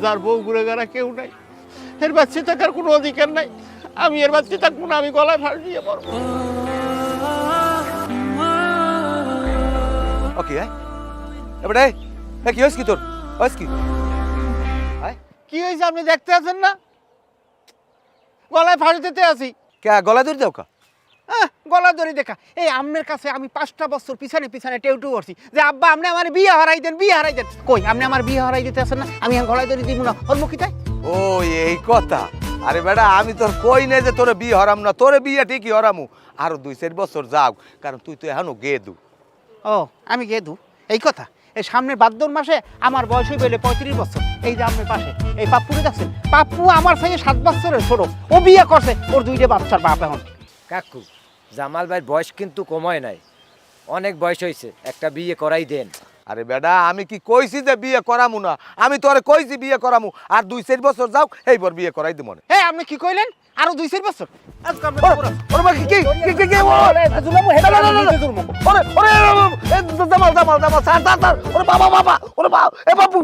যার বউ ঘুরে গেরা কেউ নাই, এর বাচ্চা থাকার কোনো অধিকার নাই। আমি এর বাচ্চা থাকবো না, আমি গলায় ফাঁস দিয়ে পড়বো। ওকে এবারে কি হয়েছে কি তোর হয়েছে কি? কি হয়েছে আপনি দেখতে আছেন না? গলায় ফাঁস দিতে আছি। কে গলা ধরে দাও কা? গলা ধরে দেখা এই আম্মের কাছে আমি 5টা বছর পিছনে পিছনে টেউটু করছি যে আব্বা আপনি আমার বিয়ে হারাই দেন, বিয়ে হারাই দেন। কই আপনি আমার বিয়ে হারাই দিতে আছেন না? আমি গলায় ধরে দিব না, ওর মুখে তাই। ও এই কথা। আরে বেটা আমি তোর কই নাই যে তোরে বিয়ে হরাম না, তোরে বিয়ে ঠিকই হরামু। আরো 2-4 বছর যাও, কারণ তুই তো এখনো গেদু। ও আমি গেদু এই কথা? এই সামনের ভাদ্র মাসে আমার বয়স হয়ে গেলে 35 বছর। এই যে আপনার পাশে এই পাপ্পুরে দেখছেন, পাপ্পু আমার থেকে 7 বছরের ছোট। ও বিয়ে করছে, ওর 2টা বাচ্চার বাপ এখন। কাকু জামাল ভাই বয়স কিন্তু কমায় নাই, অনেক বয়স হয়েছে, একটা বিয়ে করাই দেন। আরে বেটা আমি কি কইছি যে বিয়ে করামু না? আমি তোরে কইছি বিয়ে করামু, আর 2-4 বছর যাও এইবার বিয়ে করাই দিব মনে। এই আপনি কি কইলেন? আরো 2-4 বছর? আজকে আপনি ওরে মা কি কি কি কি ওরে জুলামু হেডা না নিজে জুলমু। ওরে ওরে জামাল জামাল জামাল স্যার ওরে বাবা বাবা ওরে বাবা এ বাপু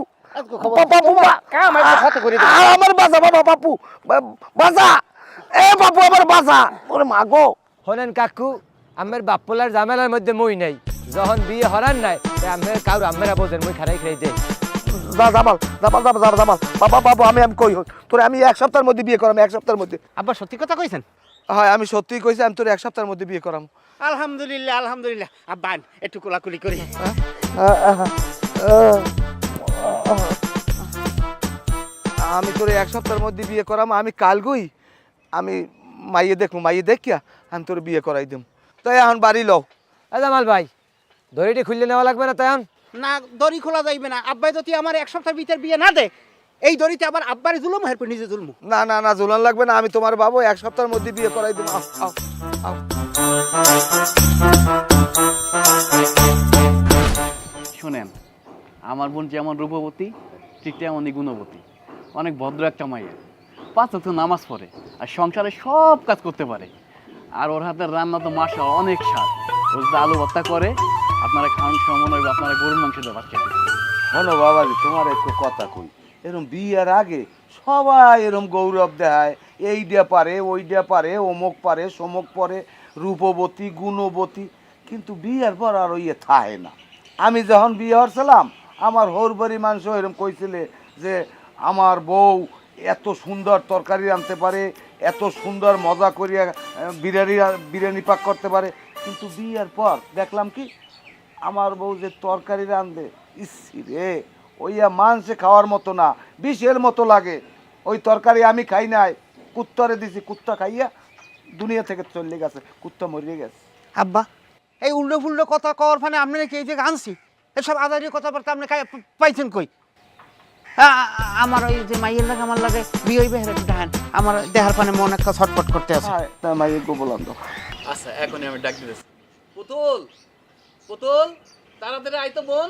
বাবা কাম আমি কত করে দিই। আমার বাসা বাবা বাপু বাসা এ বাপু আমার বাসা ওরে মা গো। হলেন কাকু আমের বাপ্পলার জামেলার মধ্যে মই নাই, যখন বিয়ে হরান নাই আমের কাউর আমেরা বোঝেন মই খারাই খাই দেয়। জামাল জামাল জামাল জামাল বাবা বাবু আমি কই তোরে আমি 1 সপ্তাহের মধ্যে বিয়ে করাম, 1 সপ্তাহের মধ্যে। আব্বা সত্যি কথা কইছেন? হ্যাঁ আমি সত্যিই কইছি, আমি তোরে 1 সপ্তাহের মধ্যে বিয়ে করাম। আলহামদুলিল্লাহ আলহামদুলিল্লাহ। আব্বা একটু কোলাকুলি করি। আমি তোরে 1 সপ্তাহের মধ্যে বিয়ে করাম। আমি কাল গই আমি মাইয়ে দেখবো, মাইয়ে দেখিয়া আমি তোর বিয়ে করাই দিম। তাই এখন বাড়ি লও। জামাল ভাই দড়িটি খুললে নেওয়া লাগবে না তাই? না দড়ি খোলা যাইবে না। আব্বাই যদি আমার 1 সপ্তাহের ভিতর বিয়ে না দেয়, এই দড়িতে আবার আব্বারে জুলুম হেরপে নিজে জুলমু। না না না ঝুলান লাগবে না, আমি তোমার বাবু 1 সপ্তাহের মধ্যে বিয়ে করাই দিম। শোনেন, আমার বোন যেমন রূপবতী ঠিক তেমনই গুণবতী, অনেক ভদ্র একটা মাইয়া, 5 ওয়াক্ত নামাজ পড়ে আর সংসারে সব কাজ করতে পারে। আর ওর হাতের রান্না তো মাশাআল্লাহ অনেক স্বাদ। ও যদি আলু ভর্তা করে আপনারা খাওয়ান সময় হইবে, আপনারা গরুর মাংস দিয়ে ভাত খেতে। শোনো বাবাজি তোমার একটু কথা কই, এরকম বিয়ের আগে সবাই এরকম গৌরব দেখায়, এইটা পারে ওইটা পারে, অমুক পারে সমুক পারে, রূপবতী গুণবতী, কিন্তু বিয়ের পর আর ইয়ে থাকে না। আমি যখন বিয়ে হচ্ছিলাম আমার হরবাড়ি মানুষ এরকম কইছিলে যে আমার বউ এত সুন্দর তরকারি আনতে পারে, এত সুন্দর মজা করিয়া বিরিয়ানি পাক করতে পারে। কিন্তু বিয়ের পর দেখলাম কি আমার বউ যে তরকারি রাঁধে, ইসি রে ওইয়া মাংসে খাওয়ার মতো না, বিষের মতো লাগে। ওই তরকারি আমি খাই নাই, কুত্তারে দিছি, কুত্তা খাইয়া দুনিয়া থেকে চলে গেছে, কুত্তা মরিয়ে গেছে। আব্বা এই উল্টো ফুল্টো কথা কওয়ার ফানে আপনি কি এই যে আনছি এসব আদারি কথাবার্তা আপনি পাইছেন কই? আমার ওই যে মাইয়ের লাগে আমার লাগে বিয়ে হইবে হেরে দেখেন আমার দেহার ফানে মন একটা ছটপট করতে আছে। মাইয়ে গো বললাম তো। আচ্ছা এখনই আমি ডাক দিতেছি। পুতুল পুতুল তাড়াতাড়ি আইতো বোন।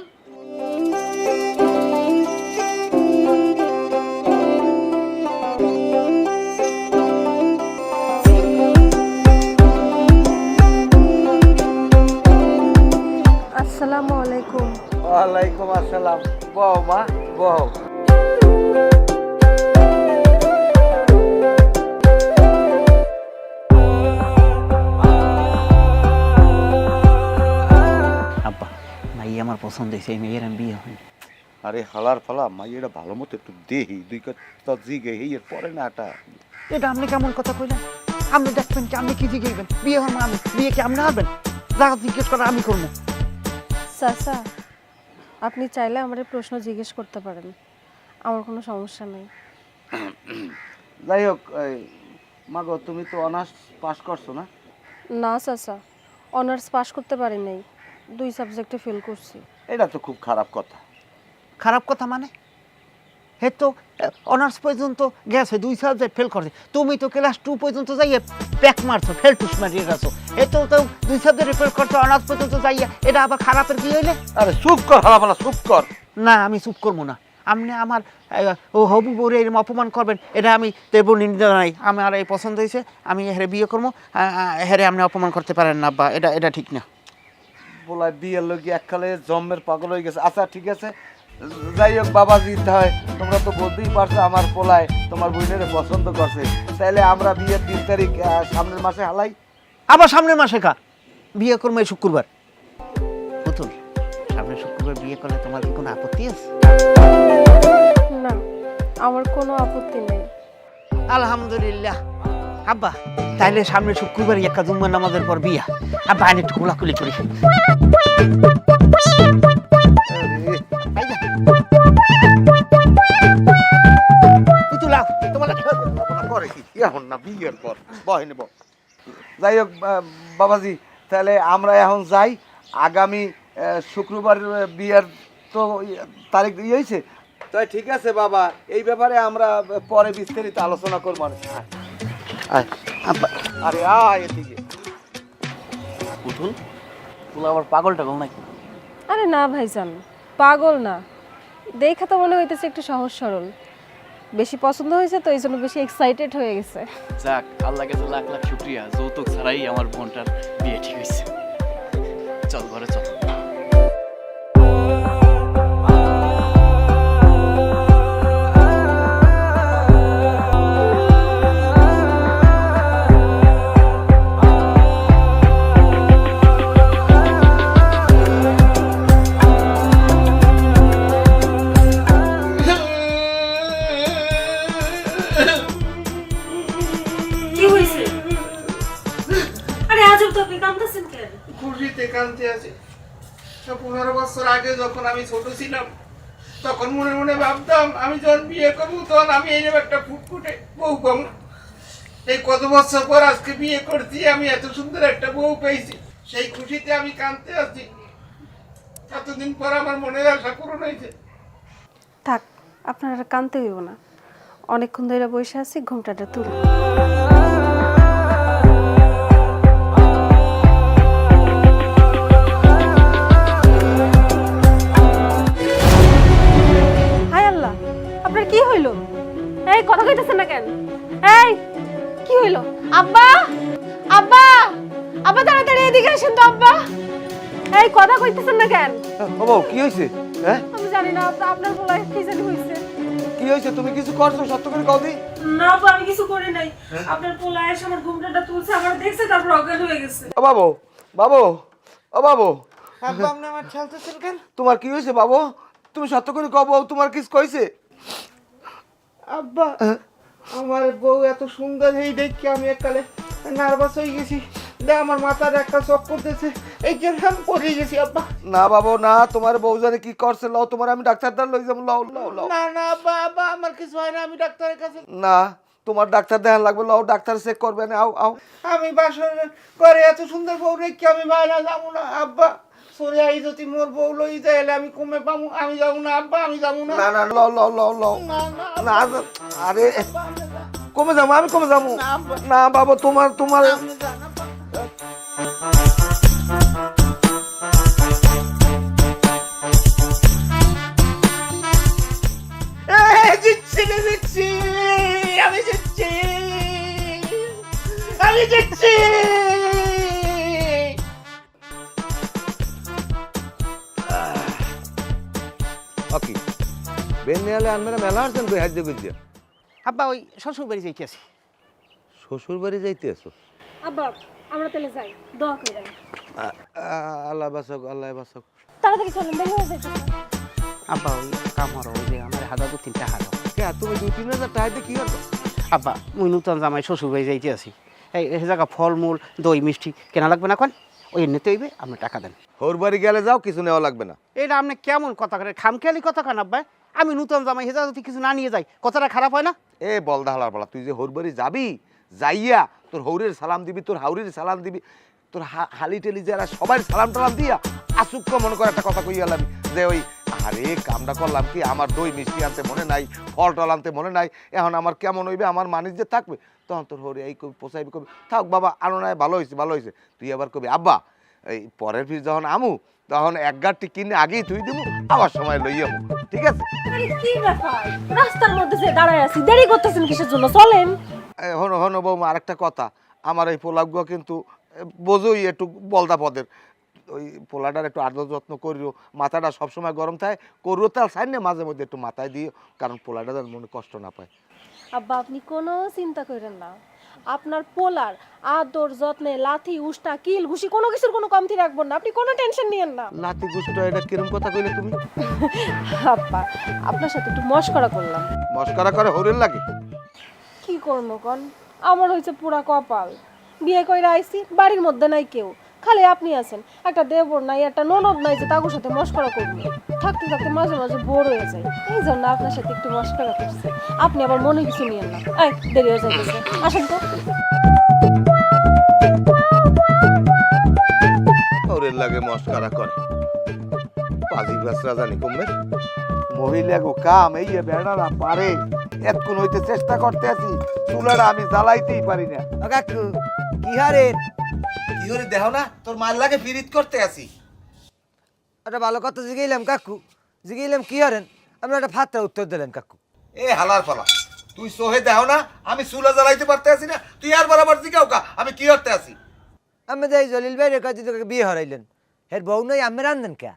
আসসালামু আলাইকুম। ওয়ালাইকুম আসসালাম। বহ মা বহ। আব্বা মাইয়া আমার পছন্দ হয়েছে, এই মেয়ের আমি বিয়ে হয়নি। আরে হালার ফালা মাইয়েটা ভালো মতো একটু দেহি, 2 কথা জিগে এর পরে না এটা। এটা আপনি কেমন কথা কইলেন? আপনি দেখবেন কি আপনি কি জিজ্ঞেসবেন? বিয়ে হন আমি, বিয়ে কি আপনি হারবেন? যা জিজ্ঞেস করা আমি করবো। চাচা আপনি চাইলে আমার প্রশ্ন জিজ্ঞেস করতে পারেন, আমার কোনো সমস্যা নেই। যাই হোক মাগো তুমি তো অনার্স পাস করছো না? না চাচা অনার্স পাস করতে পারি নাই, 2 সাবজেক্টে ফেল করছি। এটা তো খুব খারাপ কথা। খারাপ কথা মানে? হে তো অনার্স পর্যন্ত গেছে, 2 সাবজেক্ট ফেল করছে। তুমি তো ক্লাস 2 পর্যন্ত যাইয়ে প্যাক মারছো, ফেল টুস মারিয়ে গেছো। এ তো 2 সাবজেক্ট ফেল করছো অনার্স পর্যন্ত যাইয়া, এটা আবার খারাপের কি হইলে? আরে চুপ কর হালা ফালা চুপ কর। না আমি চুপ করবো না। আপনি আমার ও হবু বউরে এরকম অপমান করবেন, এটা আমি দেব নিন্দা নাই। আমার এই পছন্দ হয়েছে, আমি হেরে বিয়ে করবো, হেরে আপনি অপমান করতে পারেন না বা এটা ঠিক না। বলাই বিয়ের লোক এককালে জন্মের পাগল হয়ে গেছে। আচ্ছা ঠিক আছে যাই হোক বাবাজি, তাই তোমরা তো বলতেই পারছো আমার পোলায় তোমার বোনের পছন্দ করছে, তাহলে আমরা বিয়ের 3 তারিখ সামনের মাসে হালাই। আবার সামনের মাসে কা বিয়ে করবো এই শুক্রবার। পুতুল, সামনের শুক্রবার বিয়ে করলে তোমার কি কোনো আপত্তি আছে? না, আমার কোনো আপত্তি নেই। আলহামদুলিল্লাহ। আব্বা, তাইলে সামনের শুক্রবার একটা জুম্মার নামাজের পর বিয়া। আব্বা আইন একটু কোলাকুলি করি। পুতুল আও, তোমার করে কি এখন না বিয়ের পর বহেন। যাই হোক বাবাজি, তাহলে আমরা এখন যাই। আগামী শুক্রবার বিয়ের তো তারিখ হয়েছে, তাই ঠিক আছে বাবা, এই ব্যাপারে আমরা পরে বিস্তারিত আলোচনা করবো। আব্বা আরে এদিকে পুতুল, তুলা আবার পাগল টাগল নাকি? আরে না ভাইজান, পাগল না, দেখা তো মনে হইতেছে একটু সহজ সরল। বেশি পছন্দ হয়েছে তো এই জন্য বেশি এক্সাইটেড হয়ে গেছে। যাক, আল্লাহর কাছে লাখ লাখ শুকরিয়া, যৌতুক ছাড়াই আমার বোনটার বিয়ে ঠিক হয়েছে। চল ঘরে চল। কি হইছে? আরে আজব তো, আপনি কাঁদতেছেন কেন? খুশিতে কাঁদতে আছে। 15 বছর আগে যখন আমি ছোট ছিলাম, তখন মনে মনে ভাবতাম আমি যখন বিয়ে করবো তখন আমি এইরকম একটা ফুটফুটে বউ পাবো। এই কত বছর পর আজকে বিয়ে করছি, আমি এত সুন্দর একটা বউ পেয়েছি, সেই খুশিতে আমি কাঁদতে আছি। এতদিন পর আমার মনের আশা পূরণ হয়েছে। থাক, আপনারা আর কাঁদতে হইব না। অনেকক্ষণ ধরে বসে আছি, ঘুমটাটা তুল। হায় আল্লাহ, আপনার কি হইল? এই কথা কইতেছেন না কেন? এই কি হইল? আব্বা, আব্বা, আব্বা তাড়াতাড়ি এদিকে আসেন তো আব্বা। এই কথা কইতেছেন না কেন? বাবা কি হয়েছে? হ্যাঁ আমি জানি না আপনার বলা কি জানি হইছে। কি হয়েছে? তুমি কিছু করছো? সত্য করে কও দি। না আপু, আমি কিছু করি নাই। আপনার পোলা এসে আমার ঘুমটাটা তুলছে, আমার দেখছে, তারপর অজ্ঞান হয়ে গেছে। ও বাবু, বাবু, ও বাবু, আব্বা আপনি আমার ঠেলতেছেন কেন? তোমার কি হয়েছে বাবু? তুমি সত্য করে কও বউ, তোমার কিছু কইছে? আব্বা, আমার বউ এত সুন্দর, এই দেখে আমি এককালে নার্ভাস হয়ে গেছি। আমার মাথার একটা চক করতেছে, এই জন্য আমি পড়ে গেছি আব্বা। না বাবু না, তোমার বউ জানে কি করছে, লও তোমার আমি ডাক্তারদার লই যাবো, লও লও লও। না না আব্বা, আব্বা আমার কিছু হয় না, আমি ডাক্তারের কাছে। না, তোমার ডাক্তার দেখান লাগবে, লও ডাক্তার চেক করবে না। আও আও। আমি বাসর করে এত সুন্দর বউ রেখে আমি বাইরে যাবো না আব্বা। সরে আই যদি মোর বউ লই যায় আমি কমে পাবো, আমি যাবো না আব্বা, আমি যাবো না। না না, লও লও লও লও। না না না আরে আব্বা, আপনি যান। কমে যাবো, আমি কমে যাবো। না আব্বা, না বাবু, তোমার তোমার আপনি যান আব্বা। জিতছি রে, জিতছি, আমি জিতছি, আমি জিতছি। ওকে বেনিয়ালে আনমেরা মেলা আসছেন কই হাজ্য কইছে? আব্বা ওই শ্বশুর বাড়ি যাইতেছি। শ্বশুর বাড়ি যাইতে আছো? আব্বা, আমরা তাহলে যাই, দোয়া করেন। আল্লাহ বাসক, আল্লাহ বাসক। তাড়াতাড়ি চলেন, দেরি হয়ে যাচ্ছে। আব্বা ওই কামড় ওই যে আমার হাজার 2-3 হাজার। কে তুমি 2-3 হাজার টাকা দিয়ে কি করবে? আব্বা মুই নূতন জামাই শ্বশুর বাড়ি যাইতে আছি। এই জায়গা ফলমূল দই মিষ্টি কেনা লাগবে না কোন? ওই এমনিতে হইবে, আপনি টাকা দেন। হোর বাড়ি গেলে যাও, কিছু নেওয়া লাগবে না। এটা আপনি কেমন কথা করেন? খামখেয়ালি কথা কেন আব্বা? আমি নূতন জামাই, হেজা যদি কিছু না নিয়ে যাই কথাটা খারাপ হয় না? এ বলদা হালার বলা, তুই যে হোর বাড়ি যাবি, যাইয়া তোর হৌরের সালাম দিবি, তোর হাউরির সালাম দিবি, তোর হালি টেলি যারা সবাই সালাম টালাম দিয়া আসুক্ষ মনে করে একটা কথা কই গেলাম যে ওই আরে কামটা করলাম কি, আমার দই মিষ্টি আনতে মনে নাই, ফল টল আনতে মনে নাই, এখন আমার কেমন হইবে, আমার মানিস যে থাকবে, তখন তোর হরে এই কবি পোষাইবি, কবি থাক বাবা আনো নাই, ভালো হয়েছে ভালো হয়েছে। তুই আবার কবি আব্বা এই পরের ফিস যখন আমু তখন এক গাঁটটি কিনে আগেই তুই দিব, আবার সময় লই আমু, ঠিক আছে? আরে কি ব্যাপার, রাস্তার মধ্যে যে দাঁড়ায় আছি, দেরি করতেছেন কিসের জন্য? চলেন। হনো হনো বৌমা, আরেকটা কথা, আমার এই পোলাপগুলো কিন্তু বোঝোই একটু বলদা পদের, ওই পোলাটার একটু আদর যত্ন করিও, মাথাটা সবসময় গরম থাকে, করিও তেল সাইনে মাঝে মধ্যে একটু মাথায় দিও, কারণ পোলাটা যেন মনে কষ্ট না পায়। আব্বা আপনি কোনো চিন্তা করেন না, আপনার পোলার আদর যত্নে লাথি উষ্টা কিল ঘুষি কোনো কিছুর কোনো কমতি রাখবো না, আপনি কোনো টেনশন নিয়েন না। লাতি গুষ্টা এটা কিরম কথা কইলে তুমি? আব্বা আপনার সাথে একটু মশকরা করলাম। মস্কারা করে হরিণ লাগে। কি করবো কন, আমার হয়েছে পুরা কপাল, বিয়ে কইরা আইছি বাড়ির মধ্যে নাই কেউ, খালি আপনি আছেন, একটা দেবর নাই একটা ননদ নাই যে তাদের সাথে মশকরা করবো। থাকতে থাকতে মাঝে মাঝে বোর হয়ে যায়, এই জন্য আপনার সাথে একটু মশকরা করছি। আপনি আবার মনে কিছু নিয়েন না, এই দেরি হয়ে যাইতেছে, আসেন তো। হরিণ লাগে মস্কারা করে, পাজি বাসরা জানি কমবে। মহিলা গো কাম এই বেড়ারা পারে, এতক্ষণ হইতে চেষ্টা করতে আছি, চুলাটা আমি জ্বালাইতেই পারি না। কাকু কি হারে? কি করে দেহ না তোর মাল লাগে ফিরিত করতে আছি। একটা ভালো কথা জিগাইলাম কাকু, জিগাইলাম কি হারেন, আপনি একটা ফাত্রা উত্তর দিলেন কাকু। এ হালার ফালা, তুই সোহে দেহ না আমি চুলা জ্বালাইতে পারতে আছি না, তুই আর বরাবর জিগাও কা আমি কি করতে আছি। আমি যাই জলিল ভাই রেখা তোকে বিয়ে হরাইলেন, হের বউ নাই আমি রান্ধেন কে?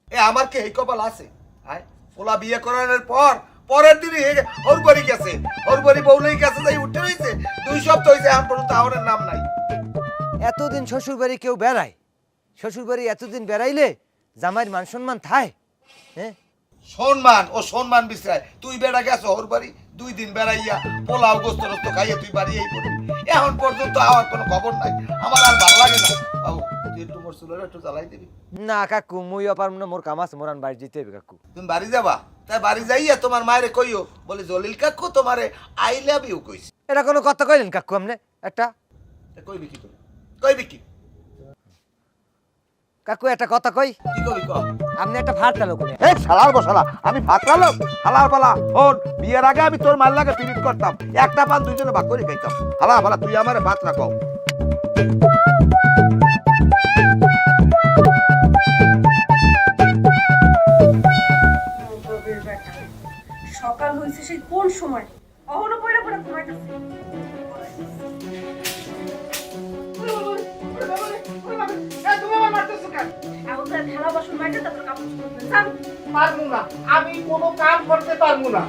এ আমার কি এই কপাল আছে? আয় পোলা বিয়ে করানোর পর পরের দিনই ওর বাড়ি গেছে, ওর বাড়ি বউলেই গেছে, যাই উঠে রয়েছে 2 সপ্তাহ হয়েছে, এখন পর্যন্ত আমার নাম নাই। এতদিন শ্বশুর বাড়ি কেউ বেড়ায়, শ্বশুর বাড়ি এতদিন বেড়াইলে জামাইয়ের মান সম্মান থায়? হ্যাঁ সম্মান ও সম্মান বিশ্রায়, তুই বেড়া গেছো ওর বাড়ি 2 দিন বেড়াইয়া পোলাও গোস্ত রস্ত খাইয়ে তুই বাড়ি এই পড়বি, এখন পর্যন্ত আমার কোনো খবর নাই, আমার আর ভালো লাগে না। বাবু তুই একটু মোর চুলের একটু জ্বালাই দিবি। না কাকু মুই অপার না, মোর কাম আছে, মোরান বাড়ি যেতে হবে কাকু। তুমি বাড়ি যাবা? তাই বাড়ি যাইয়া তোমার মায়েরে কইও বলে জলিল কাকু তোমারে আই লাভ ইউ কইছে। এটা কোনো কথা কইলেন কাকু আপনি? একটা কইবি কি করে? কইবি কি? কাকু একটা কথা কই, কি কইবি ক? আপনি একটা ফাত্রা লোক। এই শালার বসালা, আমি ফাকরালো হালার পালা ওর বিয়ের আগে আমি তোর মাল লাগে পিরিত করতাম, একটা পান দুইজনে ভাগ করে খাইতাম। হালা পালা তুই আমারে ভাত রাখো। সকাল হয়েছে সেই কোন সময়, অহনো পয়রা পয়রা ঘুমাইতেছে। তুমি আমার মারতেছো কেন? এখন তার থালা বাসন মাইটা তারপর কাপড় ধুবেন, জান? পারবো না, আমি কোনো কাম করতে পারবো না।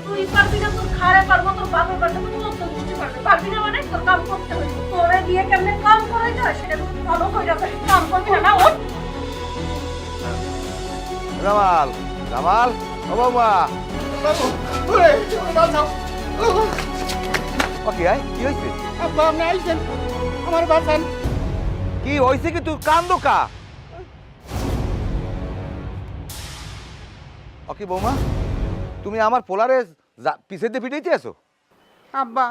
তুই পারবি না, তোর খাড়ে পারবো, তোর বাপের পারবো, তোর তো বুঝতে পারবে, পারবি না মানে তোর কাম করতে হবে। তোরে দিয়ে কেমনে কাম করাইতে হয় সেটা ভালো করে কাম করবি না, না ওঠ। জামাল জামাল ও বাবা বাবু, ওরে, বাঁচাও। ওকে আই কি হইছে? আব্বা আপনি আইছেন, আমার বাঁচান। কি হইছে কি তুই কান্দো কা? ওকে বৌমা তুমি আমার পোলারে পিছে দিয়ে পিটাইতে আছো? আব্বা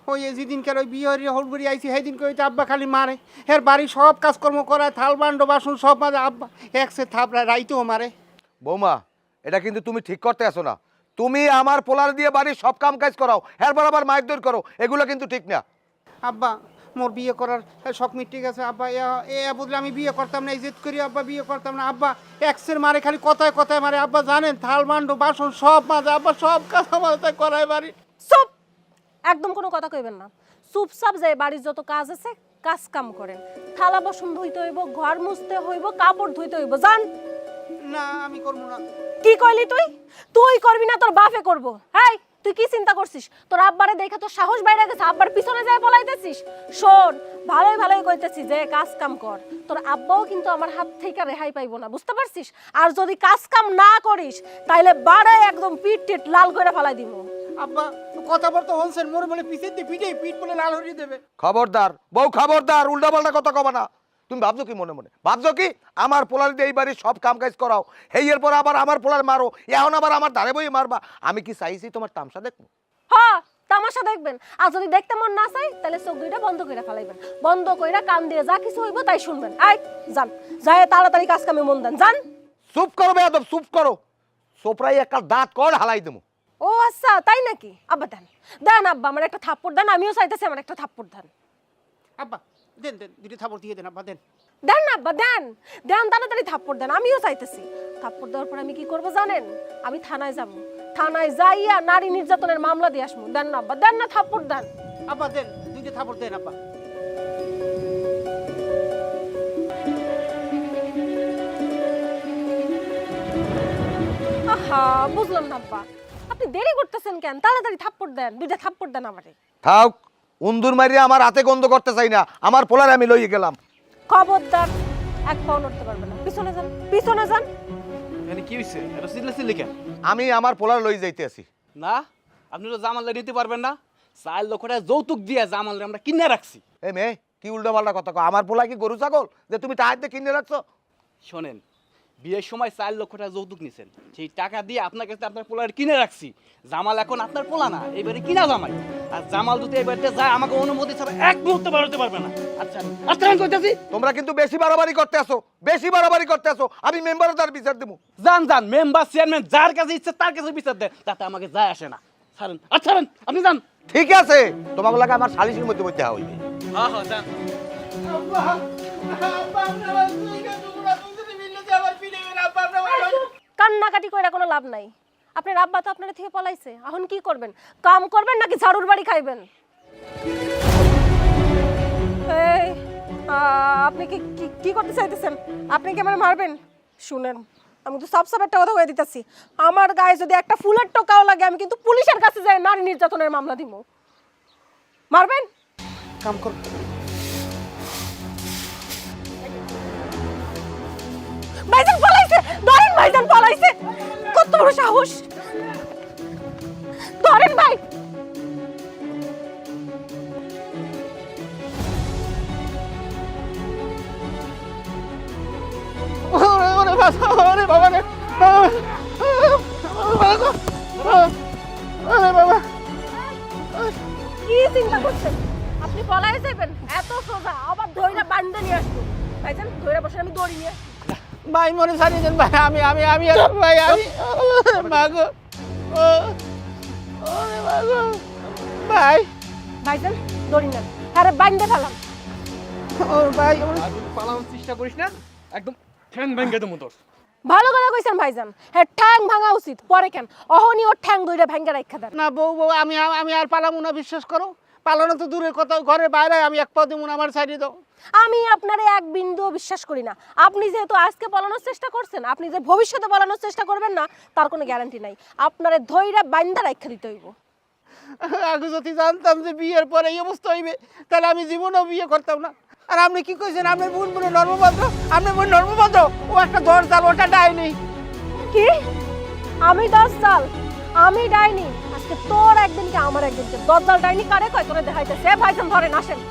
ওই যেদিনকার ওই বিয়ে হলগুড়ি আইছি সেদিন কইতে আব্বা খালি মারে, এর বাড়ি সব কাজকর্ম করায়, থাল বান্ড বাসন সব মারে, আব্বা একসে থাপড়ায় রাইতেও মারে। বৌমা এটা কিন্তু তুমি ঠিক করতে আসো না, তুমি আমার পোলার দিয়ে বাড়ির সব কাম কাজ করাও, এর বরাবর মাইক দৌড় করো, এগুলো কিন্তু ঠিক না। আব্বা মোর বিয়ে করার শখ মিটে গেছে আব্বা, এ বুঝলে আমি বিয়ে করতাম না, এই জেদ করি আব্বা বিয়ে করতাম না। আব্বা একসের মারে, খালি কথায় কথায় মারে আব্বা, জানেন থাল বান্ড বাসন সব মাঝে আব্বা, সব কাজ আমার তাই করায় বাড়ি। চুপ, একদম কোনো কথা কইবেন না, চুপচাপ যাই বাড়ির যত কাজ আছে কাজ কাম করেন, থালা বাসন ধুইতে হইব, ঘর মুছতে হইব, কাপড় ধুইতে হইব, জান? না আমি করবো না। কি কইলি তুই? তুই করবি না, তোর বাপে করব। হাই তুই কি চিন্তা করছিস? তোর আব্বারে দেখা তোর সাহস বাইরে গেছে, আব্বার পিছনে যায় পলাইতেছিস? শোন ভালোই ভালোই কইতেছি যে কাজ কাম কর, তোর আব্বাও কিন্তু আমার হাত থেকে রেহাই পাইবো না, বুঝতে পারছিস? আর যদি কাজ কাম না করিস তাইলে বাড়ে একদম পিট টিট লাল করে ফেলাই দিব। আব্বা কথা বলতে হনছেন, মোর বলে পিছের দিয়ে পিঠে পিঠ বলে লাল হরিয়ে দেবে। খবরদার বউ খবরদার, উল্টা পাল্টা কথা কবা না। তুমি ভাবছো কি মনে মনে? ভাবছো কি আমার পোলার দিয়ে এই বাড়ির সব কাম কাজ করাও, হেইয়ের পর আবার আমার পোলার মারো, এখন আবার আমার ধারে বই মারবা? আমি কি চাইছি তোমার তামসা দেখবো? হ্যাঁ তামাশা দেখবেন, আর যদি দেখতে মন না চাই তাহলে চোখ দুইটা বন্ধ করে ফেলাইবেন, বন্ধ কইরা কান দিয়ে যা কিছু হইব তাই শুনবেন। আই যান, যায় তাড়াতাড়ি কাজ কামে মন দেন, যান। চুপ করো বেয়াদব, চুপ করো, সোপরাই একটা দাঁত কর হালাই দেবো। ও আচ্ছা তাই নাকি? আব্বা দেন, দেন আব্বা আমার একটা থাপ্পড় দেন, আমিও চাইতেছি আমার একটা থাপ্পড় দেন। আব্বা দেন দেন, দুটো থাপড় দিয়ে দেন আব্বা, দেন দেন না আব্বা, দেন দেন, তাড়াতাড়ি থাপ্পড় দেন, আমিও চাইতেছি। থাপ্পড় দেওয়ার পর আমি কি করব জানেন? আমি থানায় যাব, থানায় যাইয়া নারী নির্যাতনের মামলা দিয়ে আসবো। দেন না আব্বা, দেন না, থাপ্পড় দেন। আব্বা দেন, দুটো থাপড় দেন আব্বা। হ্যাঁ বুঝলাম না আব্বা, আপনি দেরি করতেছেন কেন? তাড়াতাড়ি থাপ্পড় দেন, দুইটা থাপ্পড় দেন আমারে। থাক, উন্দুর মারিয়া আমার হাতে গন্ধ করতে চাই না, আমার পোলার আমি লইয়ে গেলাম। খবরদার, এক পাও নড়তে পারবে না। পিছনে যান, পিছনে যান। এখানে কি হয়েছে? এটা সিলে কেন? আমি আমার পোলার লই যাইতে আছি। না, আপনি তো জামালটা নিতে পারবেন না। 4 লক্ষ টাকা যৌতুক দিয়ে জামালটা আমরা কিনে রাখছি। এ মেয়ে, কি উল্টো পাল্টা কথা কও? আমার পোলা কি গরু ছাগল যে তুমি টাকা দিয়ে কিনে রাখছো? শোনেন, বিয়ের সময় 4 লক্ষ টাকা যৌতুক নিছেন, সেই টাকা দিয়ে আপনার কাছে আপনার পোলার কিনে রাখছি। জামাল এখন আপনার পোলা না, এবারে কিনা জামাই। আর জামাল যদি এবারে যায় আমাকে অনুমতি ছাড়া এক মুহূর্তে বেরোতে পারবে না। আচ্ছা আচ্ছা, আমি কইতাছি তোমরা কিন্তু বেশি বাড়াবাড়ি করতে আসো, বেশি বাড়াবাড়ি করতে আসো। আমি মেম্বারের তার বিচার দেবো। যান যান, মেম্বার চেয়ারম্যান যার কাছে ইচ্ছে তার কাছে বিচার দেন, তাতে আমাকে যায় আসে না। ছাড়েন, আচ্ছা ছাড়েন, আপনি যান। ঠিক আছে, তোমাকে লাগে আমার সালিশের মধ্যে বইতে হইবে। হ্যাঁ হ্যাঁ, যান। আব্বা আব্বা আপনি আমার দুইটা টুকরা দুজনে মিলে যে আবার ফিরে গেলেন। আব্বা আপনি আমার কান্নাকাটি কইরা কোনো লাভ নাই। আপনার আব্বা তো আপনার থেকে পলাইছে, এখন কি করবেন? কাম করবেন নাকি ঝাড়ুর বাড়ি খাইবেন? এই, আপনি কি কি করতে চাইতেছেন? আপনি কি আমার মারবেন? শুনেন, আমি তো সব একটা কথা কয়ে দিতেছি, আমার গায়ে যদি একটা ফুলের টোকাও লাগে আমি কিন্তু পুলিশের কাছে যাই নারী নির্যাতনের মামলা দিব। মারবেন? কাম কর। ভাইজান পলাইছে, ধরেন ভাইজান পলাইছে। কত বড় সাহস! ধরেন ভাই। ওরে বাবা, ওরে বাবা রে, ওরে বাবা। কি চিন্তা করছেন? আপনি পলাই যাবেন? এত সোজা আবার ধইরা বান্ধে নিয়ে আসবো। ভাইজান ধইরা বসে আমি দড়ি নিয়ে আসবো। ভাই মনে ছাড়িয়ে দেন ভাই, আমি আমি আমি ভাই আমি মাগো, ওরে মাগো ভাই, ভাইজান দড়ি নেন, আরে বান্ধে ফেলাম। ও ভাই, আর যদি পালানোর চেষ্টা করিস না, একদম ঠ্যাং ভেঙে দেবো তোর। ভালো কথা কইছেন ভাইজান, হ্যাঁ ঠ্যাং ভাঙা উচিত। পরে কেন অহনি ওর ঠ্যাং ধইরা ভাঙ্গা রাখা দেন। না বউ বউ, আমি আমি আর পালামু না, বিশ্বাস করো। পালানো তো দূরের কথা, ঘরের বাইরে আমি এক পা দেবো না, আমার ছাড়িয়ে দাও। আমি আপনারে এক বিন্দুও বিশ্বাস করি না। আপনি যেহেতু আজকে পালানোর চেষ্টা করছেন, আপনি যে ভবিষ্যতে পালানোর চেষ্টা করবেন না তার কোনো গ্যারান্টি নাই। আপনারে ধইরা বান্ধা রাখা দিতে হইব। আগে যদি জানতাম যে বিয়ের পরে এই অবস্থা হইবে, তাহলে আমি জীবনেও বিয়ে করতাম না। আর আপনি কি কইছেন? আপনার বোন বোন নর্মভদ্র, আপনার বোন নর্মভদ্র, ও একটা দরজাল, ওটা ডাইনি। কি? আমি দজ্জাল? আমি ডাইনি? আজকে তোর একদিনকে আমার একদিনকে। দজ্জাল ডাইনি কারে কয় তোরে দেখাইতেছে? ভাইজান ধরেন, আসেন।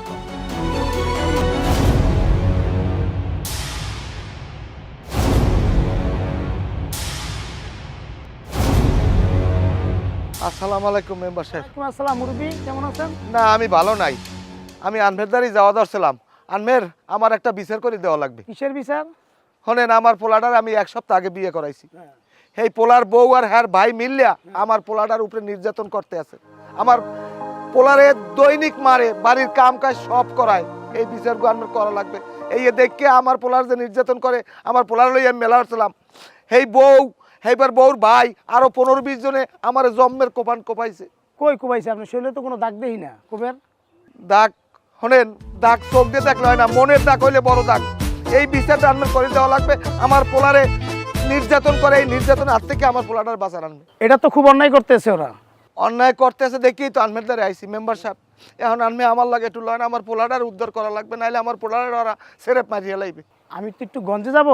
আসসালামু আলাইকুম মেম্বার সাহেব। আসসালাম মুরব্বি, কেমন আছেন? না, আমি ভালো নাই। আমি আনভেরদারি যাওয়া দরছিলাম। আনমের, আমার একটা বিচার করে দেওয়া লাগবে। কিসের বিচার? শোনেন, আমার পোলাটার আমি 1 সপ্তাহ আগে বিয়ে করাইছি। এই পোলার বউ আর হ্যার ভাই মিললিয়া আমার পোলাটার উপরে নির্যাতন করতে আছে। আমার পোলারে দৈনিক মারে, বাড়ির কাম কাজ সব করায়। এই বিচারগুলো আমার করা লাগবে। এই দেখে আমার পোলার যে নির্যাতন করে, আমার পোলার লই আমি মেলা হচ্ছিলাম। এই বউ, এইবার বউর ভাই আরো 15-20 জনে আমার জম্মের কোপান কোপাইছে। কই কোবাইছে? আপনি শরীরে তো কোনো দাগ দেই না। কোবের দাগ? শোনেন, দাগ চোখ দিয়ে দেখলে হয় না, মনের দাগ হইলে বড় দাগ। এই বিচারটা আমার করে দেওয়া লাগবে। আমার পোলারে নির্যাতন করে, এই নির্যাতনের হাত থেকে আমার পোলাটার বাঁচার আনবে। এটা তো খুব অন্যায় করতেছে ওরা। অন্যায় করতেছে দেখেই তো আনমের দ্বারা আইসি মেম্বার সাহেব। এখন আনমে আমার লাগে একটু লয় না, আমার পোলাটার উদ্ধার করা লাগবে, নাহলে আমার পোলাটার ওরা সেরেপ মারিয়ে লাইবে। আমি তো একটু গঞ্জে যাব,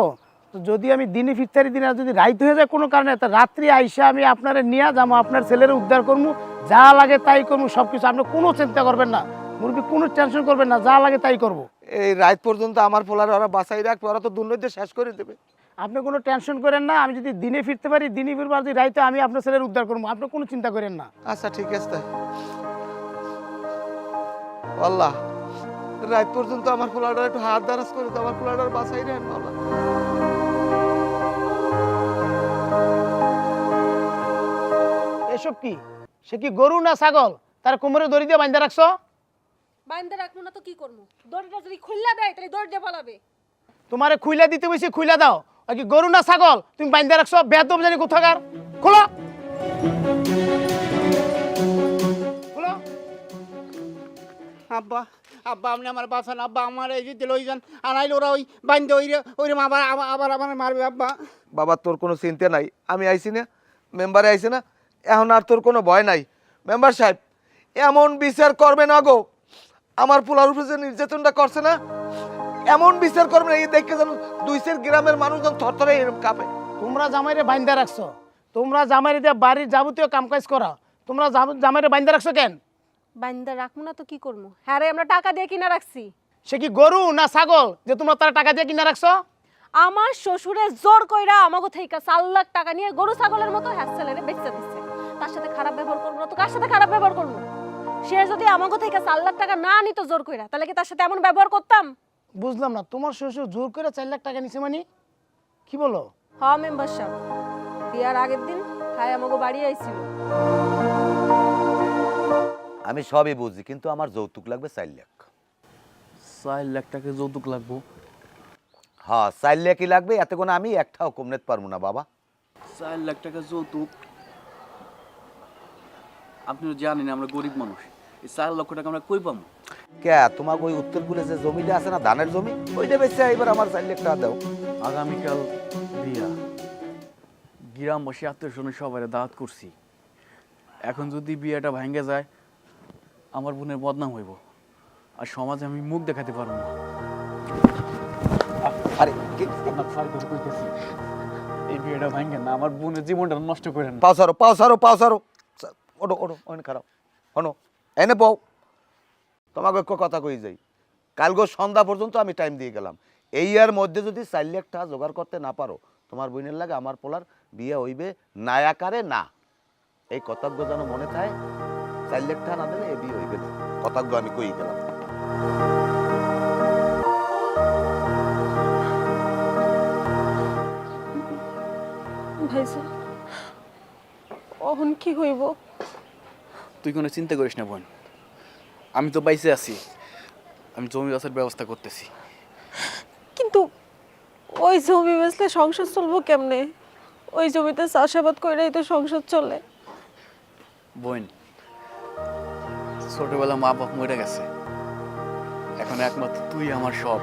তো যদি আমি দিনে ফিরতারি দিন আর যদি রাইত হয়ে যায় কোনো কারণে, তা রাত্রি আইসা আমি আপনারে নিয়ে যাবো, আপনার ছেলের উদ্ধার করবো, যা লাগে তাই করবো, সব কিছু। আপনি কোনো চিন্তা করবেন না মুরব্বী, কোনো টেনশন করবেন না, যা লাগে তাই করবো। এই রাত পর্যন্ত আমার পোলার ওরা বাঁচাই রাখবে, ওরা তো দুর্নীতি শেষ করে দেবে। আপনি কোনো টেনশন করেন না, আমি যদি দিনে ফিরতে পারি, দিনে ফিরবো, আর যদি রাইতে আমি আপনার ছেলের উদ্ধার করবো, আপনি কোনো চিন্তা করেন না। আচ্ছা ঠিক আছে তাই। আল্লাহ, রাত পর্যন্ত আমার পোলাটার একটু হাত দারাজ করে তো, আমার পোলাটার বাঁচাই রাখেন আল্লাহ। এসব কি? সে কি গরু না ছাগল? তার কোমরে দড়ি দিয়ে বাঁধা রাখছো? বান্ধে রাখবো না তো কি করবো? দড়িটা যদি খুললা দেয় তাহলে দড়ি দিয়ে পালাবে। তোমারে খুইলা দিতে বসে খুইলা দাও। আর কি গরু না ছাগল তুমি বাঁধা রাখছো? বেদম জানি কোথাকার। খোলো, খোলো। আব্বা, আব্বা আপনি আমার বাঁচান আব্বা, আমার এই যে লই যান, আনাইলে ওরা ওই বান্ধে ওই আবার আবার আবার আমার মারবে আব্বা। বাবা, তোর কোনো চিন্তা নাই, আমি আইছি না, মেম্বারে আইছে না, এখন আর তোর কোনো ভয় নাই। মেম্বার সাহেব এমন বিচার করবে না গো, আমার পোলার উপরে যে নির্যাতনটা করছে না, এমন বিচার করবে না, এই দেখে যেন 2 গ্রামের মানুষজন থরথরে এরকম কাঁপে। তোমরা জামাইরে বাইন্দা রাখছো, তোমরা জামাইরে দিয়ে বাড়ির যাবতীয় কামকাজ করা, তোমরা জামাইরে বাইন্দা রাখছো কেন? বান্দা রাখবো না তো কি করবো? হ্যাঁ রে, আমরা টাকা দিয়ে কিনা রাখছি। সে কি গরু না ছাগল যে তোমরা তারা টাকা দিয়ে কিনা রাখছো? আমার শ্বশুরে জোর কইরা আমাগো থেকে 4 লাখ টাকা নিয়ে গরু ছাগলের মতো হ্যাসেলেরে বেচতে দিচ্ছে। তার সাথে খারাপ ব্যবহার করবো না তো কার সাথে খারাপ ব্যবহার করবো? সে যদি আমাগো থেকে 4 লাখ টাকা না নিত জোর কইরা, তাহলে কি তার সাথে এমন ব্যবহার করতাম? বুঝলাম না, তোমার শ্বশুর জোর করে 4 লাখ টাকা নিছে মানে কি বলো? হ্যাঁ মেম্বার সাহেব, বিয়ার আগের দিন খায় আমাগো বাড়ি আইছিল। আমি সবই বুঝি, কিন্তু আমার যৌতুক লাগবে 4 লাখ। 4 লাখ টাকা যৌতুক লাগবো? হ্যাঁ 4 লাখই লাগবে, এতে কোনো আমি একটাও কম নিতে পারবো না বাবা। 4 লাখ টাকা যৌতুক? আপনি তো জানেন আমরা গরিব মানুষ, এই 4 লক্ষ টাকা আমরা কই পাবো? কে তোমার ওই উত্তরপুরে যে জমিটা আছে না, ধানের জমি, ওইটা বেচে এবার আমার 4 লাখ টাকা দাও। আগামীকাল বিয়া, গ্রামবাসী আত্মীয়স্বজন সবাই দাওয়াত করছি। এখন যদি বিয়েটা ভাঙ্গে যায়, আমার বোনের বদনাম হইব, আর সমাজে আমি মুখ দেখাতে পারবো না। আরে আপনার ফাল করে কইতেছি, এই বিয়েটা ভাঙ্গে না, আমার বোনের জীবনটা নষ্ট করেন না। পাও সারো ওটো ওটো ওখানে খারাপ হনো, এনে বউ তোমাকে একটা কথা কই যাই, কালগো সন্ধ্যা পর্যন্ত আমি টাইম দিয়ে গেলাম, এই এর মধ্যে যদি 4 লাখ টাকা জোগাড় করতে না পারো, তোমার বোনের লাগে আমার পোলার বিয়ে হইবে না আকারে না। এই কতজ্ঞ যেন মনে থাকে, 4 লাখ টাকা না দিলে এই বিয়ে হইবে না, কতজ্ঞ আমি কই গেলাম। ভাইসা এখন কি হইব? তুই কোনো চিন্তা করিস না বোন, আমি তো বাইসে আছি, আমি জমি চাষের ব্যবস্থা করতেছি। কিন্তু ওই জমি বেচলে সংসার চলবো কেমনে? ওই জমিতে চাষাবাদ কইরাই তো সংসার চলে। বোন, ছোটবেলা মা বাপ মরে গেছে, এখন একমাত্র তুই আমার সব।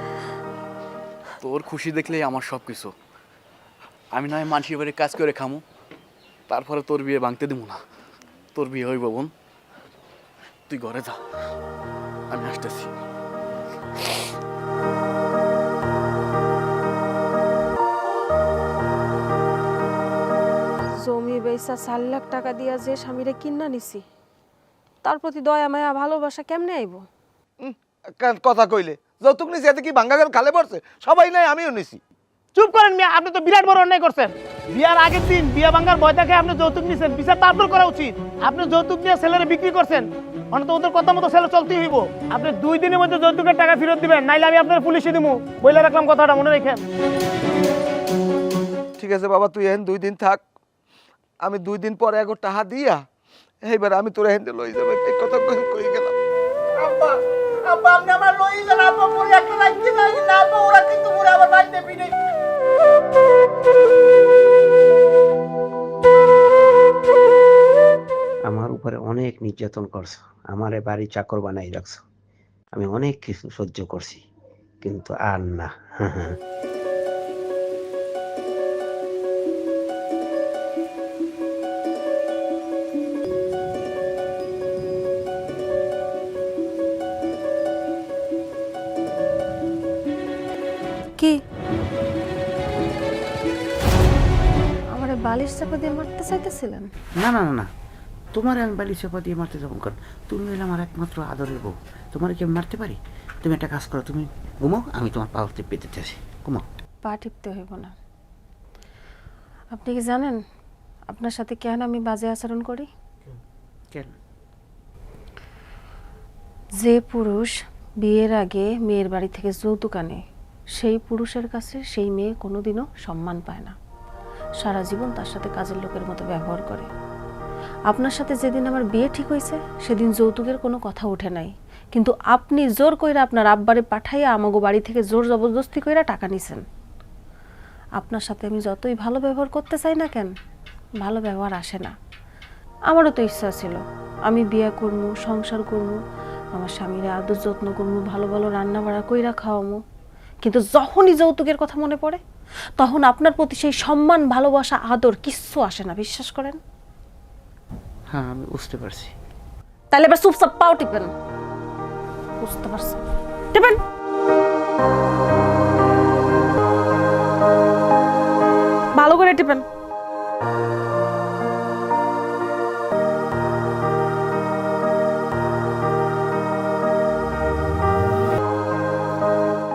তোর খুশি দেখলেই আমার সব কিছু। আমি নয় মানুষের বাড়ি কাজ করে খামু, তারপরে তোর বিয়ে ভাঙতে দিব না। তোর বিয়ে হইব বোন, তুই ঘরে যা, আমি আসতেছি। জমি বেচা 4 লাখ টাকা দিয়া যে স্বামীরে কিনা নিছি, তার প্রতি দয়া মায়া ভালোবাসা কেমনে আইব? কথা কইলে যৌতুক নিছি, এতে কি ভাঙ্গা গান খালে পড়ছে? সবাই নাই, আমিও নিছি। চুপ করেন মিয়া, আপনি তো বিরাট বড় অন্যায় করছেন। বিয়ার আগের দিন বিয়া ভাঙার ভয় দেখে আপনি যৌতুক নিছেন, বিচার তো আপনার করা উচিত। আপনি যৌতুক নিয়ে ছেলেরে বিক্রি করছেন, মানে তো ওদের কথা মতো ছেলে চলতেই হইব। আপনি 2 দিনের মধ্যে যৌতুকের টাকা ফেরত দিবেন, নাইলে আমি আপনার পুলিশে দিব। বইলে রাখলাম, কথাটা মনে রেখেন। ঠিক আছে বাবা, তুই এখন 2 দিন থাক, আমি 2 দিন পরে এক টাকা দিয়া এইবার আমি তোর হ্যান্ডে লই যাবো। এই কথা কই গেলাম। আব্বা আব্বা আপনি আমার লই যান, আব্বা পরে একটা রাখতে যাই না, আব্বা ওরা কিন্তু পরে আবার বাড়িতে ফিরে। আমার উপরে অনেক নির্যাতন করছো, আমারে বাড়ি চাকর বানাই রাখছো, আমি অনেক কিছু সহ্য করছি, কিন্তু আর না। কি আমারে বালিশ চাপা দিয়ে মারতে চাইতেছিলেন? না না না না, তোমার আমি বাড়ি চাপা দিয়ে মারতে যাবো কারণ তুমি হলে আমার একমাত্র আদরের বউ, তোমার কি আমি মারতে পারি? তুমি একটা কাজ করো, তুমি ঘুমাও, আমি তোমার পাওয়ার টিপে দিতে আসি, ঘুমাও। পা টিপতে হইব না। আপনি কি জানেন আপনার সাথে কেন আমি বাজে আচরণ করি? কেন? যে পুরুষ বিয়ের আগে মেয়ের বাড়ি থেকে যৌতুক আনে, সেই পুরুষের কাছে সেই মেয়ে কোনোদিনও সম্মান পায় না, সারা জীবন তার সাথে কাজের লোকের মতো ব্যবহার করে। আপনার সাথে যেদিন আমার বিয়ে ঠিক হয়েছে সেদিন যৌতুকের কোনো কথা ওঠে নাই, কিন্তু আপনি জোর কইরা আপনার আব্বারে পাঠাইয়া আমাগো বাড়ি থেকে জোর জবরদস্তি কইরা টাকা নিছেন। আপনার সাথে আমি যতই ভালো ব্যবহার করতে চাই না কেন, ভালো ব্যবহার আসে না। আমারও তো ইচ্ছা ছিল আমি বিয়ে করবো, সংসার করবো, আমার স্বামীরে আদর যত্ন করবো, ভালো ভালো রান্না বাড়া কইরা খাওয়ামো, কিন্তু যখনই যৌতুকের কথা মনে পড়ে তখন আপনার প্রতি সেই সম্মান, ভালোবাসা, আদর কিচ্ছু আসে না, বিশ্বাস করেন। হ্যাঁ আমি বুঝতে পারছি। তাহলে এবার চুপচাপ পাও টিপেন। বুঝতে পারছেন? টিপেন। ভালো করে টিপেন।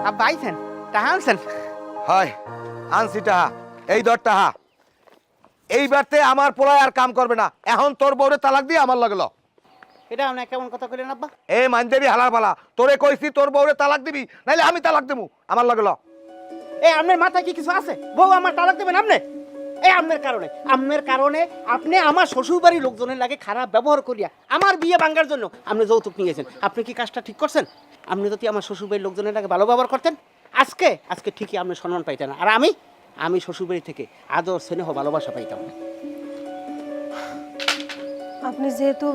আব্বা আইছেন, টাহা আনছেন? হয় আনছি টাহা, এই ধর টাহা। এইবারতে আমার পোলায় আর কাম করবে না। এখন তোর বউরে তালাক দিয়ে আমার লাগলো। এটা আপনি কেমন কথা কইলেন আব্বা? এ মানদেবি হালার পালা, তোরে কইছি তোর বউরে তালাক দিবি, নাইলে আমি তালাক দেবো, আমার লাগলো। এই আপনার মাথায় কি কিছু আছে? বউ আমার তালাক দেবেন আপনি? এই আপনার কারণে আপনি আমার শ্বশুর বাড়ির লোকজনের লাগে খারাপ ব্যবহার করিয়া আমার বিয়ে ভাঙার জন্য আপনি যৌতুক নিয়েছেন। আপনি কি কাজটা ঠিক করছেন? আপনি যদি আমার শ্বশুর বাড়ির লোকজনের লাগে ভালো ব্যবহার করতেন, আজকে ঠিকই আপনি সম্মান পাইতেন। আর আমি শ্বশুর বাড়ি থেকে আদর, স্নেহ, ভালোবাসা পাইতাম। আপনি যেহেতু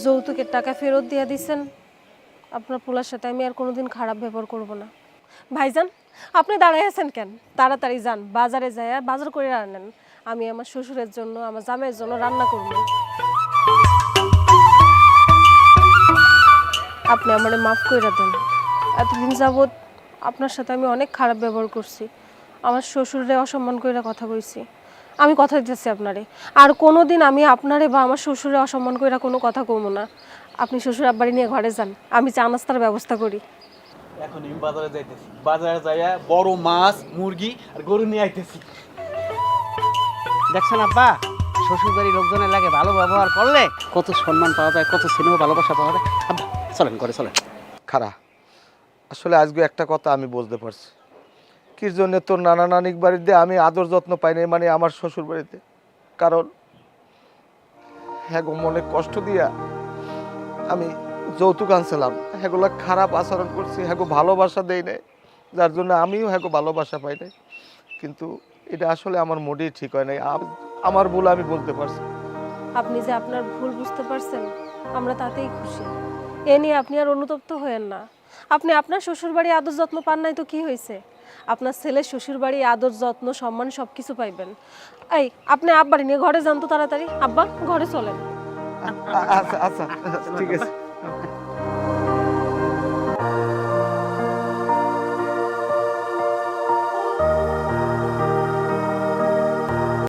যৌতুকের টাকা ফেরত দিয়ে দিচ্ছেন, আপনার পোলার সাথে আমি আর কোনোদিন খারাপ ব্যবহার করব না। ভাইজান, আপনি দাঁড়ায় আছেন কেন? তাড়াতাড়ি যান, বাজারে যায় বাজার করে আনেন। আমি আমার শ্বশুরের জন্য, আমার জামাইয়ের জন্য রান্না করব। আপনি আমারে মাফ করে দেন। এতদিন যাবৎ আপনার সাথে আমি অনেক খারাপ ব্যবহার করছি, আমার শ্বশুরে অসম্মান করে কথা কইছি। আমি কথা দিতেছি আপনারে, আর কোনো দিন আমি আপনারে বা আমার শ্বশুরে অসম্মান করে কোনো কথা কমো না। আপনি শ্বশুর আব্বাড়ি নিয়ে ঘরে যান, আমি চা নাস্তার ব্যবস্থা করি। এখন আমি বাজারে যাইতেছি, বাজারে যাইয়া বড় মাছ, মুরগি আর গরু নিয়ে আইতেছি। দেখছেন আব্বা, শ্বশুর বাড়ির লোকজনের লাগে ভালো ব্যবহার করলে কত সম্মান পাওয়া যায়, কত স্নেহ, ভালোবাসা পাওয়া যায়। আব্বা চলেন ঘরে চলেন। খারা, আসলে আজকে একটা কথা আমি বুঝতে পারছি, কি জন্য তোর নানা নানিক বাড়িতে আমি আদর যত্ন পাই নাই, মানে আমার শ্বশুর বাড়িতে। কারণ হ্যাঁ গো, মনে কষ্ট দিয়া আমি যৌতুক আনছিলাম, হ্যাগুলা খারাপ আচরণ করছি, হ্যাগো ভালোবাসা দেই নাই, যার জন্য আমিও হ্যাগো ভালোবাসা পাই নাই। কিন্তু এটা আসলে আমার মোটেই ঠিক হয় নাই। আমার ভুল আমি বলতে পারছি। আপনি যে আপনার ভুল বুঝতে পারছেন, আমরা তাতেই খুশি। এ নিয়ে আপনি আর অনুতপ্ত হয়েন না। আপনি আপনার শ্বশুরবাড়ি আদর যত্ন পান নাই তো কি হয়েছে? আপনার ছেলের শ্বশুরবাড়ি আদর যত্ন, সম্মান সব কিছু পাইবেন। এই আপনি আব্বাড়ি নিয়ে ঘরে যান তো তাড়াতাড়ি। আব্বা ঘরে চলেন। আচ্ছা আচ্ছা ঠিক আছে।